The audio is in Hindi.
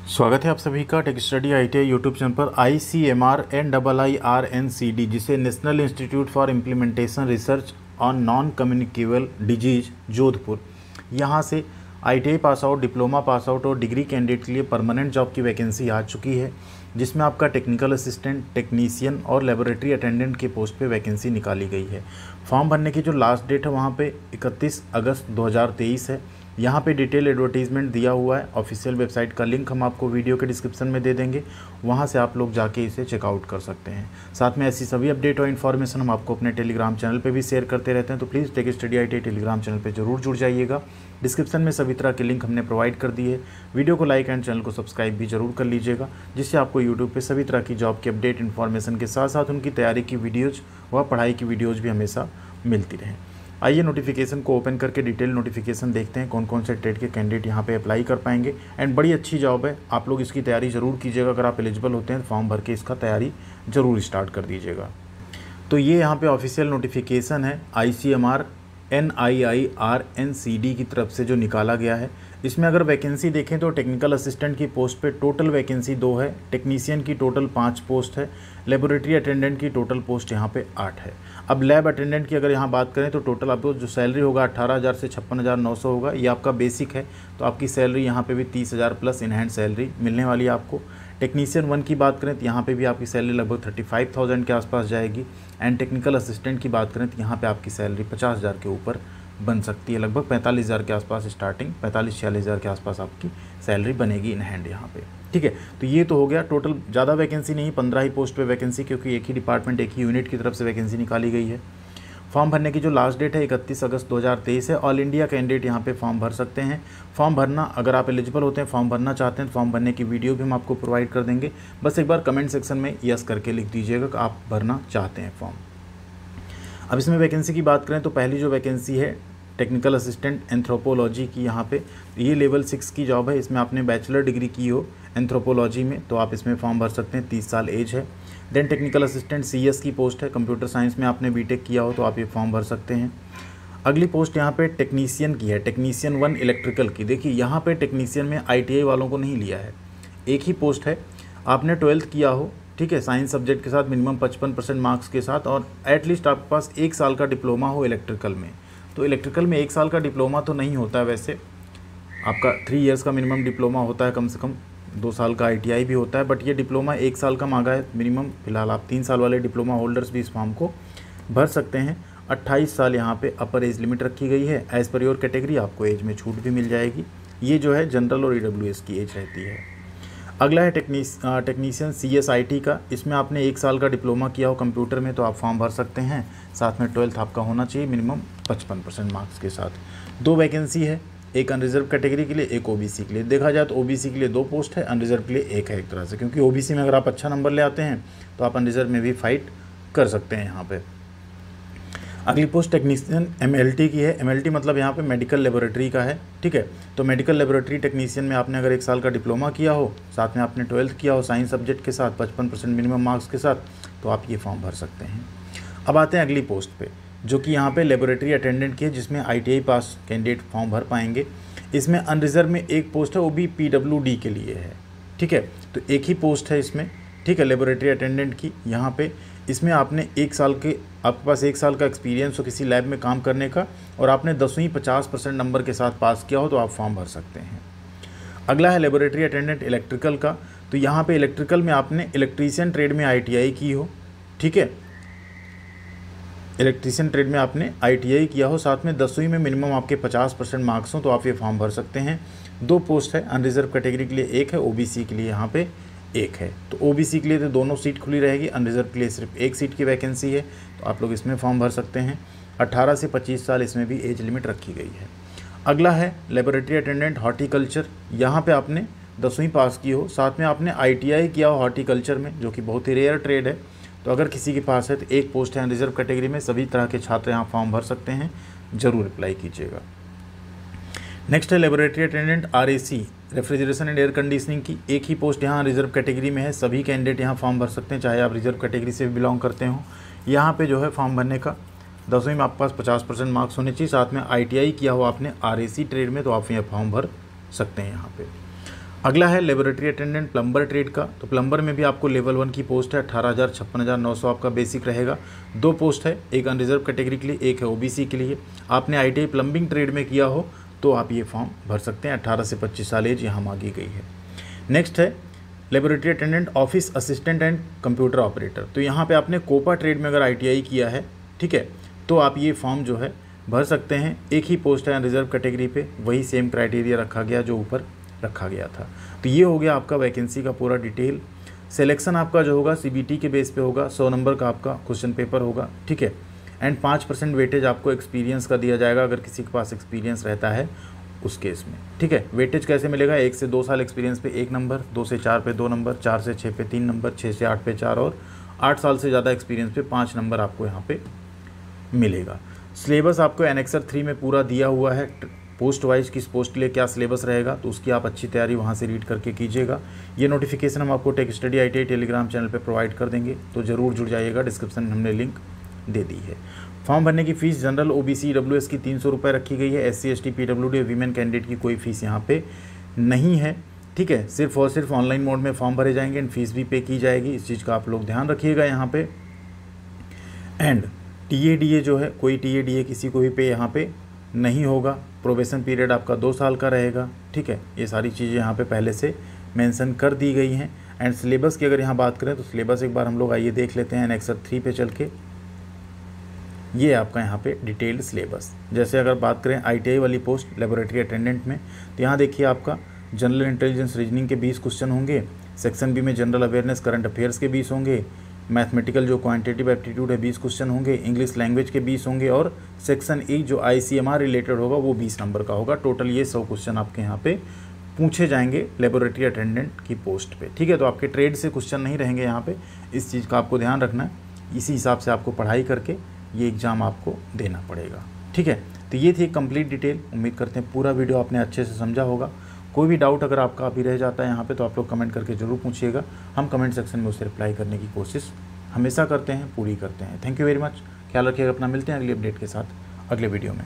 स्वागत है आप सभी का tech study ITI YouTube channel पर। ICMR NIIRNCD जिसे national institute for implementation research on non communicable disease Jodhpur, यहाँ से ITI pass out, diploma pass out और डिग्री कैंडिडेट के लिए परमानेंट जॉब की वैकेंसी आ चुकी है, जिसमें आपका टेक्निकल असिस्टेंट, टेक्नीशियन और लेबोरेटरी अटेंडेंट के पोस्ट पे वैकेंसी निकाली गई है। फॉर्म भरने की जो लास्ट डेट है वहाँ पे 31 अगस्त 2023 है। यहाँ पे डिटेल एडवर्टीजमेंट दिया हुआ है। ऑफिशियल वेबसाइट का लिंक हम आपको वीडियो के डिस्क्रिप्शन में दे देंगे, वहाँ से आप लोग जाके इसे चेकआउट कर सकते हैं। साथ में ऐसी सभी अपडेट और इन्फॉर्मेशन हम आपको अपने टेलीग्राम चैनल पे भी शेयर करते रहते हैं, तो please tech study ITI Telegram channel पे जरूर जुड़ जाइएगा। डिस्क्रिप्शन में सभी तरह के लिंक हमने प्रोवाइड कर दिए। वीडियो को लाइक एंड चैनल को सब्सक्राइब भी जरूर कर लीजिएगा, जिससे आपको यूट्यूब पर सभी तरह की जॉब की अपडेट इन्फॉर्मेशन के साथ साथ उनकी तैयारी की वीडियोज़ व पढ़ाई की वीडियोज़ भी हमेशा मिलती रहें। आइए नोटिफिकेशन को ओपन करके डिटेल नोटिफिकेशन देखते हैं कौन कौन से ट्रेड के कैंडिडेट यहाँ पे अप्लाई कर पाएंगे। एंड बड़ी अच्छी जॉब है, आप लोग इसकी तैयारी ज़रूर कीजिएगा। अगर आप एलिजिबल होते हैं तो फॉर्म भर के इसका तैयारी ज़रूर स्टार्ट कर दीजिएगा। तो ये यहाँ पे ऑफिशियल नोटिफिकेशन है ICMR NIIRNCD की तरफ से जो निकाला गया है। इसमें अगर वैकेंसी देखें तो टेक्निकल असिस्टेंट की पोस्ट पे टोटल वैकेंसी 2 है, टेक्नीशियन की टोटल 5 पोस्ट है, लेबोरेटरी अटेंडेंट की टोटल पोस्ट यहाँ पे 8 है। अब लैब अटेंडेंट की अगर यहाँ बात करें तो टोटल आपको जो सैलरी होगा 18,000 से 56,900 होगा। ये आपका बेसिक है, तो आपकी सैलरी यहाँ पे भी 30,000 प्लस इन हैंड सैलरी मिलने वाली है आपको। टेक्नीशियन 1 की बात करें तो यहाँ पे भी आपकी सैलरी लगभग 35,000 के आसपास जाएगी। एंड टेक्निकल असिस्टेंट की बात करें तो यहाँ पे आपकी सैलरी 50,000 के ऊपर बन सकती है, लगभग 45,000 के आसपास स्टार्टिंग, 45-46,000 के आसपास आपकी सैलरी बनेगी इन हैंड यहाँ पे। ठीक है, तो ये तो हो गया टोटल। ज़्यादा वैकेंसी नहीं, 15 ही पोस्ट पे वैकेंसी, क्योंकि एक ही डिपार्टमेंट, एक ही यूनिट की तरफ से वैकेंसी निकाली गई है। फॉर्म भरने की जो लास्ट डेट है 31 अगस्त 2023 है। ऑल इंडिया कैंडिडेट यहाँ पे फॉर्म भर सकते हैं। फॉर्म भरना, अगर आप एलिजिबल होते हैं, फॉर्म भरना चाहते हैं तो फॉर्म भरने की वीडियो भी हम आपको प्रोवाइड कर देंगे। बस एक बार कमेंट सेक्शन में यस करके लिख दीजिएगा कि आप भरना चाहते हैं फॉर्म। अब इसमें वैकेंसी की बात करें तो पहली जो वैकेंसी है टेक्निकल असिस्टेंट एंथ्रोपोलॉजी की, यहाँ पे ये लेवल 6 की जॉब है। इसमें आपने बैचलर डिग्री की हो एंथ्रोपोलॉजी में तो आप इसमें फॉर्म भर सकते हैं, 30 साल एज है। देन टेक्निकल असिस्टेंट CS की पोस्ट है, कंप्यूटर साइंस में आपने BTech किया हो तो आप ये फॉर्म भर सकते हैं। अगली पोस्ट यहाँ पे टेक्नीशियन की है, टेक्नीशियन 1 इलेक्ट्रिकल की। देखिए यहाँ पे टेक्नीशियन में ITI वालों को नहीं लिया है, एक ही पोस्ट है। आपने 12th किया हो, ठीक है, साइंस सब्जेक्ट के साथ मिनिमम 55% मार्क्स के साथ, और एटलीस्ट आपके पास 1 साल का डिप्लोमा हो इलेक्ट्रिकल में। तो इलेक्ट्रिकल में 1 साल का डिप्लोमा तो नहीं होता है, वैसे आपका 3 इयर्स का मिनिमम डिप्लोमा होता है, कम से कम 2 साल का ITI भी होता है, बट ये डिप्लोमा 1 साल का मांगा है मिनिमम। फिलहाल आप 3 साल वाले डिप्लोमा होल्डर्स भी इस फॉर्म को भर सकते हैं। 28 साल यहाँ पे अपर एज लिमिट रखी गई है। एज़ पर योर कैटेगरी आपको एज में छूट भी मिल जाएगी। ये जो है जनरल और EWS की एज रहती है। अगला है टेक्नीशियन CSIT का। इसमें आपने 1 साल का डिप्लोमा किया हो कंप्यूटर में तो आप फॉर्म भर सकते हैं। साथ में 12th आपका होना चाहिए मिनिमम 55% मार्क्स के साथ। 2 वैकेंसी है, एक अनरिजर्व कैटेगरी के लिए, एक OBC के लिए। देखा जाए तो OBC के लिए 2 पोस्ट है, अनरिजर्व के लिए 1 है एक तरह से, क्योंकि OBC में अगर आप अच्छा नंबर ले आते हैं तो आप अनरिजर्व में भी फाइट कर सकते हैं यहाँ पे। अगली पोस्ट टेक्नीशियन MLT की है। MLT मतलब यहाँ पे मेडिकल लेबोरेटरी का है, ठीक है। तो मेडिकल लेबोरेटरी टेक्नीशियन में आपने अगर 1 साल का डिप्लोमा किया हो, साथ में आपने 12th किया हो साइंस सब्जेक्ट के साथ 55% मिनिमम मार्क्स के साथ, तो आप ये फॉर्म भर सकते हैं। अब आते हैं अगली पोस्ट पे, जो कि यहाँ पे लेबोरेटरी अटेंडेंट की है, जिसमें ITI पास कैंडिडेट फॉर्म भर पाएंगे। इसमें अनरिजर्व में 1 पोस्ट है, वो भी PWD के लिए है, ठीक है। तो एक ही पोस्ट है इसमें, ठीक है, लेबोरेटरी अटेंडेंट की। यहाँ पे इसमें आपने 1 साल के, आपके पास 1 साल का एक्सपीरियंस हो किसी लैब में काम करने का, और आपने 10वीं 50% नंबर के साथ पास किया हो तो आप फॉर्म भर सकते हैं। अगला है लेबोरेटरी अटेंडेंट इलेक्ट्रिकल का। तो यहाँ पे इलेक्ट्रिकल में आपने इलेक्ट्रीशियन ट्रेड में ITI की हो, ठीक है, इलेक्ट्रीशियन ट्रेड में आपने ITI किया हो, साथ में 10वीं में मिनिमम आपके 50% मार्क्स हो तो आप ये फॉर्म भर सकते हैं। 2 पोस्ट है, अनरिजर्व कैटेगरी के लिए 1 है, OBC के लिए यहाँ पे 1 है। तो OBC के लिए तो दोनों सीट खुली रहेगी, अनरिजर्व के लिए सिर्फ 1 सीट की वैकेंसी है, तो आप लोग इसमें फॉर्म भर सकते हैं। 18 से 25 साल इसमें भी एज लिमिट रखी गई है। अगला है लेबोरेटरी अटेंडेंट हॉर्टिकल्चर। यहाँ पे आपने 10वीं पास की हो, साथ में आपने ITI किया हो हॉर्टिकल्चर में, जो कि बहुत ही रेयर ट्रेड है। तो अगर किसी के पास है तो 1 पोस्ट है अनरिजर्व कैटेगरी में। सभी तरह के छात्र यहाँ फॉर्म भर सकते हैं, ज़रूर अप्लाई कीजिएगा। नेक्स्ट है laboratory attendant RAC, refrigeration and air conditioning की। एक ही पोस्ट यहाँ रिजर्व कैटेगरी में है। सभी कैंडिडेट यहाँ फॉर्म भर सकते हैं, चाहे आप रिजर्व कैटेगरी से भी बिलोंग करते हो। यहाँ पे जो है फॉर्म भरने का 10वीं में आपके पास 50% मार्क्स होने चाहिए, साथ में ITI किया हो आपने RAC ट्रेड में, तो आप यहाँ फॉर्म भर सकते हैं यहाँ पे। अगला है लेबोरेटरी अटेंडेंट प्लम्बर ट्रेड का। तो प्लम्बर में भी आपको लेवल 1 की पोस्ट है, 18,000 56,900 आपका बेसिक रहेगा। 2 पोस्ट है, एक अनरिजर्व कैटेगरी के लिए, एक है ओबीसी के लिए। आपने आईटीआई प्लम्बिंग ट्रेड में किया हो तो आप ये फॉर्म भर सकते हैं। 18 से 25 साल एज यहाँ मांगी गई है। नेक्स्ट है laboratory attendant office assistant and computer operator. तो यहाँ पे आपने कोपा ट्रेड में अगर आईटीआई किया है, ठीक है, तो आप ये फॉर्म जो है भर सकते हैं। एक ही पोस्ट है रिजर्व कैटेगरी पे, वही सेम क्राइटेरिया रखा गया जो ऊपर रखा गया था। तो ये हो गया आपका वैकेंसी का पूरा डिटेल। सिलेक्शन आपका जो होगा सीबीटी के बेस पे होगा, 100 नंबर का आपका क्वेश्चन पेपर होगा, ठीक है। एंड 5% वेटेज आपको एक्सपीरियंस का दिया जाएगा अगर किसी के पास एक्सपीरियंस रहता है उस केस में, ठीक है। वेटेज कैसे मिलेगा? 1 से 2 साल एक्सपीरियंस पे 1 नंबर, 2 से 4 पे 2 नंबर, 4 से 6 पे 3 नंबर, 6 से 8 पे 4 और 8 साल से ज़्यादा एक्सपीरियंस पे 5 नंबर आपको यहाँ पे मिलेगा। सिलेबस आपको एनेक्सर 3 में पूरा दिया हुआ है। पोस्ट वाइज किस पोस्ट के लिए क्या सिलेबस रहेगा, तो उसकी आप अच्छी तैयारी वहाँ से रीड करके कीजिएगा। ये नोटिफिकेशन हम आपको tech study ITI Telegram channel पे प्रोवाइड कर देंगे, तो ज़रूर जुड़ जाइएगा। डिस्क्रिप्शन में हमने लिंक दे दी है। फॉर्म भरने की फ़ीस जनरल ओबीसी ईडब्ल्यूएस की 300 रुपये रखी गई है। SC ST PWD women candidate की कोई फ़ीस यहाँ पे नहीं है, ठीक है। सिर्फ और सिर्फ ऑनलाइन मोड में फॉर्म भरे जाएंगे एंड फीस भी पे की जाएगी। इस चीज़ का आप लोग ध्यान रखिएगा यहाँ पे। एंड टीएडीए जो है, कोई टीएडीए किसी को भी पे यहाँ पे नहीं होगा। प्रोबेशन पीरियड आपका 2 साल का रहेगा, ठीक है। ये सारी चीज़ें यहाँ पे पहले से मेंशन कर दी गई हैं। एंड सिलेबस की अगर यहाँ बात करें तो सिलेबस एक बार हम लोग आइए देख लेते हैं एनेक्सर 3 पे चल के। ये आपका यहाँ पे डिटेल्ड सिलेबस। जैसे अगर बात करें आईटीआई वाली पोस्ट लेबोरेटरी अटेंडेंट में, तो यहाँ देखिए आपका जनरल इंटेलिजेंस रीजनिंग के 20 क्वेश्चन होंगे। सेक्शन बी में जनरल अवेयरनेस करंट अफेयर्स के 20 होंगे। मैथमेटिकल जो क्वांटिटेटिव एप्टीट्यूड है 20 क्वेश्चन होंगे। इंग्लिश लैंग्वेज के 20 होंगे और सेक्शन ई जो आईसीएमआर रिलेटेड होगा वो 20 नंबर का होगा। टोटल ये 100 क्वेश्चन आपके यहाँ पे पूछे जाएंगे लेबोरेटरी अटेंडेंट की पोस्ट पे, ठीक है। तो आपके ट्रेड से क्वेश्चन नहीं रहेंगे यहाँ पे, इस चीज़ का आपको ध्यान रखना है। इसी हिसाब से आपको पढ़ाई करके ये एग्ज़ाम आपको देना पड़ेगा, ठीक है। तो ये थी कंप्लीट डिटेल। उम्मीद करते हैं पूरा वीडियो आपने अच्छे से समझा होगा। कोई भी डाउट अगर आपका अभी रह जाता है यहाँ पे तो आप लोग कमेंट करके ज़रूर पूछिएगा। हम कमेंट सेक्शन में उसे रिप्लाई करने की कोशिश हमेशा करते हैं, पूरी करते हैं। Thank you very much. ख्याल रखिएगा अपना। मिलते हैं अगली अपडेट के साथ अगले वीडियो में।